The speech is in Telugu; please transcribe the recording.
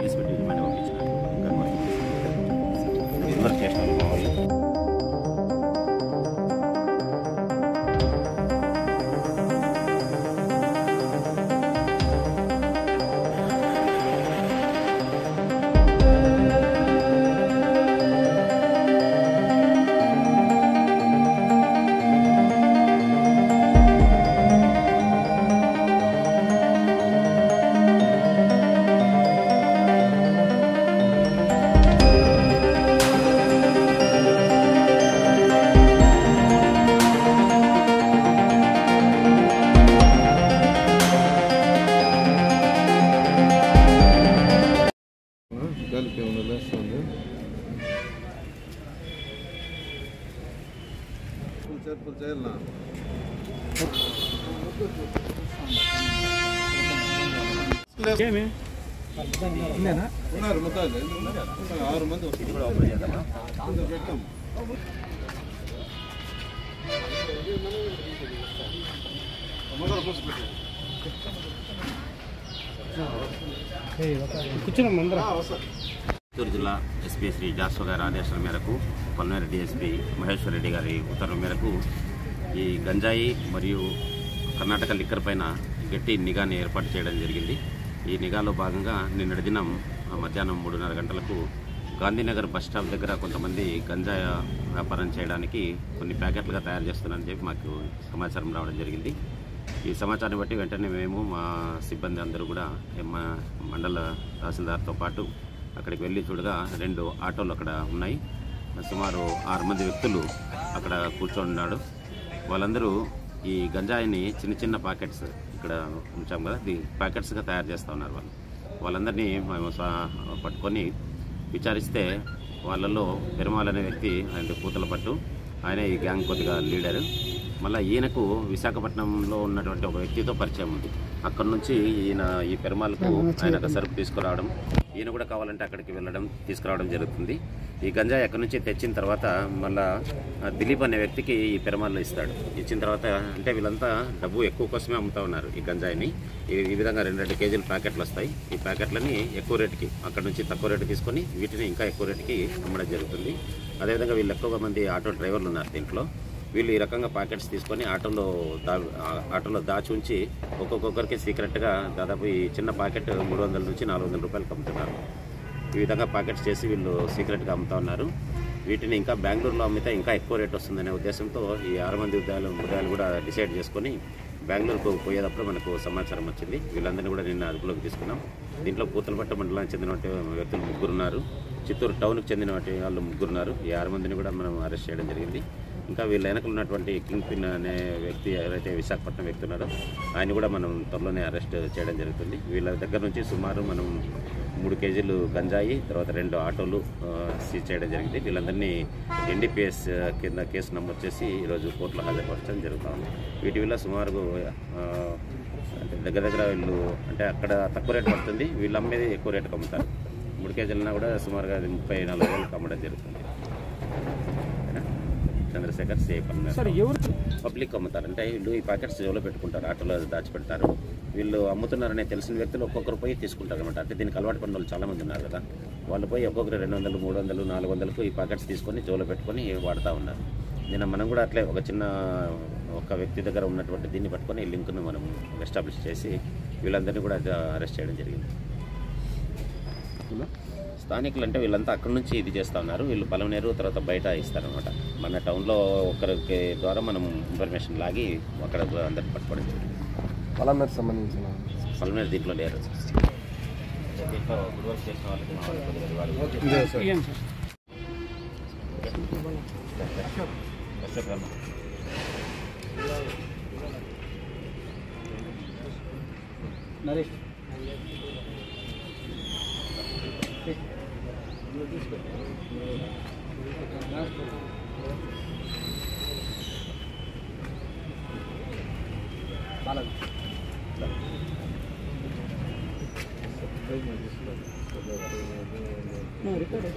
పెట్టి రిమైండ్ పంపించినారు. ఇదివరకు చేసినారు మా వాళ్ళు. చిత్తూరు జిల్లా ఎస్పీ శ్రీ జాస్వ గారి ఆదేశాల మేరకు పల్నాడు డిఎస్పీ మహేశ్వర్ రెడ్డి గారి ఉత్తర్వుల మేరకు ఈ గంజాయి మరియు కర్ణాటక లిక్కర్ పైన గట్టి నిఘాని ఏర్పాటు చేయడం జరిగింది. ఈ నిఘాలో భాగంగా నిన్నటి దినం మధ్యాహ్నం 3:30 గంటలకు గాంధీనగర్ బస్ స్టాప్ దగ్గర కొంతమంది గంజాయి వ్యాపారం చేయడానికి కొన్ని ప్యాకెట్లుగా తయారు చేస్తున్నారని చెప్పి మాకు సమాచారం రావడం జరిగింది. ఈ సమాచారం బట్టి వెంటనే మేము మా సిబ్బంది అందరూ కూడా మండల తహసీల్దార్తో పాటు అక్కడికి వెళ్ళి చూడగా 2 ఆటోలు అక్కడ ఉన్నాయి. సుమారు 6 మంది వ్యక్తులు అక్కడ కూర్చొని ఉన్నాడు. వాళ్ళందరూ ఈ గంజాయిని చిన్న చిన్న ప్యాకెట్స్ ఇక్కడ ఉంచాం కదా, ఈ ప్యాకెట్స్గా తయారు చేస్తూ ఉన్నారు. వాళ్ళందరినీ మేము పట్టుకొని విచారిస్తే వాళ్ళల్లో పెరుమాల్ అనే వ్యక్తి ఆయన పూతలపట్టు, ఆయన ఈ గ్యాంగ్ కొద్దిగా లీడరు. మళ్ళీ ఈయనకు విశాఖపట్నంలో ఉన్నటువంటి ఒక వ్యక్తితో పరిచయం ఉంది. అక్కడ నుంచి ఈయన ఈ పెరుమాల్కు ఆయన సరుకు తీసుకురావడం, ఈయన కూడా కావాలంటే అక్కడికి వెళ్ళడం తీసుకురావడం జరుగుతుంది. ఈ గంజాయి అక్కడి నుంచి తెచ్చిన తర్వాత మళ్ళా దిలీప్ అనే వ్యక్తికి ఈ పెరుమాల్లో ఇస్తాడు. ఇచ్చిన తర్వాత అంటే వీళ్ళంతా డబ్బు ఎక్కువ కోసమే అమ్ముతూ ఉన్నారు ఈ గంజాయిని. ఈ విధంగా 2 కేజీల ప్యాకెట్లు వస్తాయి. ఈ ప్యాకెట్లని ఎక్కువ రేటుకి అక్కడ నుంచి తక్కువ రేటు తీసుకొని వీటిని ఇంకా ఎక్కువ రేటుకి అమ్మడం జరుగుతుంది. అదేవిధంగా వీళ్ళు ఎక్కువ మంది ఆటో డ్రైవర్లు ఉన్నారు దీంట్లో. వీళ్ళు ఈ రకంగా ప్యాకెట్స్ తీసుకొని ఆటోలో దాచి ఉంచి ఒక్కొక్కరికి సీక్రెట్గా దాదాపు ఈ చిన్న ప్యాకెట్ 300 నుంచి 400 రూపాయలకు అమ్ముతున్నారు. ఈ విధంగా ప్యాకెట్స్ చేసి వీళ్ళు సీక్రెట్గా అమ్ముతూ ఉన్నారు. వీటిని ఇంకా బెంగళూరులో అమ్మితే ఇంకా ఎక్కువ రేట్ వస్తుందనే ఉద్దేశంతో ఈ 6 మంది ఉదయాలు కూడా డిసైడ్ చేసుకొని బెంగళూరుకు పోయేటప్పుడు మనకు సమాచారం వచ్చింది. వీళ్ళందరినీ కూడా నిన్న అదుపులోకి తీసుకున్నాం. దీంట్లో పూతలపట్టు మండలానికి చెందిన వ్యక్తులు 3 ఉన్నారు. చిత్తూరు టౌన్కి చెందిన వాళ్ళు 3 ఉన్నారు. ఈ 6 మందిని కూడా మనం అరెస్ట్ చేయడం జరిగింది. ఇంకా వీళ్ళ వెనకలు ఉన్నటువంటి కింగ్ పిన్ అనే వ్యక్తి ఎవరైతే విశాఖపట్నం వ్యక్తి ఉన్నాడో ఆయన కూడా మనం త్వరలోనే అరెస్ట్ చేయడం జరుగుతుంది. వీళ్ళ దగ్గర నుంచి సుమారు మనం 3 కేజీలు గంజాయి, తర్వాత 2 ఆటోలు సీజ్ చేయడం జరిగింది. వీళ్ళందరినీ ఎన్డీపీఎస్ కింద కేసు నమోదు చేసి ఈరోజు కోర్టులో హాజరుపరచడం జరుగుతుంది. వీటి వల్ల సుమారు దగ్గర వీళ్ళు అంటే అక్కడ తక్కువ రేటు పడుతుంది, వీళ్ళు అమ్మేది ఎక్కువ రేటుకి అమ్ముతారు. 3 కేజీలన్నా కూడా సుమారుగా 34 వేలకు అమ్మడం జరుగుతుంది. చంద్రశేఖర్ సేఫ్ పబ్లిక్ అమ్ముతారు. అంటే వీళ్ళు ఈ ప్యాకెట్స్ జోలో పెట్టుకుంటారు, ఆటోలో దాచిపెడతారు. వీళ్ళు అమ్ముతున్నారనే తెలిసిన వ్యక్తులు ఒక్కొక్కరు పోయి తీసుకుంటారు అనమాట. అంటే దీనికి అలవాటు పడిన వాళ్ళు చాలా మంది ఉన్నారు కదా, వాళ్ళు పోయి ఒక్కొక్కరు 200, 300, 400కు ఈ ప్యాకెట్స్ తీసుకొని జోలో పెట్టుకొని వాడుతూ ఉన్నారు. నేను మనం కూడా అట్లే ఒక వ్యక్తి దగ్గర ఉన్నటువంటి దీన్ని పట్టుకొని ఈ లింక్ను మనం ఎస్టాబ్లిష్ చేసి వీళ్ళందరినీ కూడా అరెస్ట్ చేయడం జరిగింది. స్థానికులు అంటే వీళ్ళంతా అక్కడి నుంచి ఇది చేస్తూ ఉన్నారు. వీళ్ళు పలమనేరు తర్వాత బయట ఇస్తారనమాట. మన టౌన్లో ఒకరికి ద్వారా మనం ఇన్ఫర్మేషన్ లాగి అక్కడ అందరిని పట్టుకోవడం జరిగింది. పలమనేరు సంబంధించిన పలమనేరు దీంట్లో లేరు. నరేష్ రికార్డ్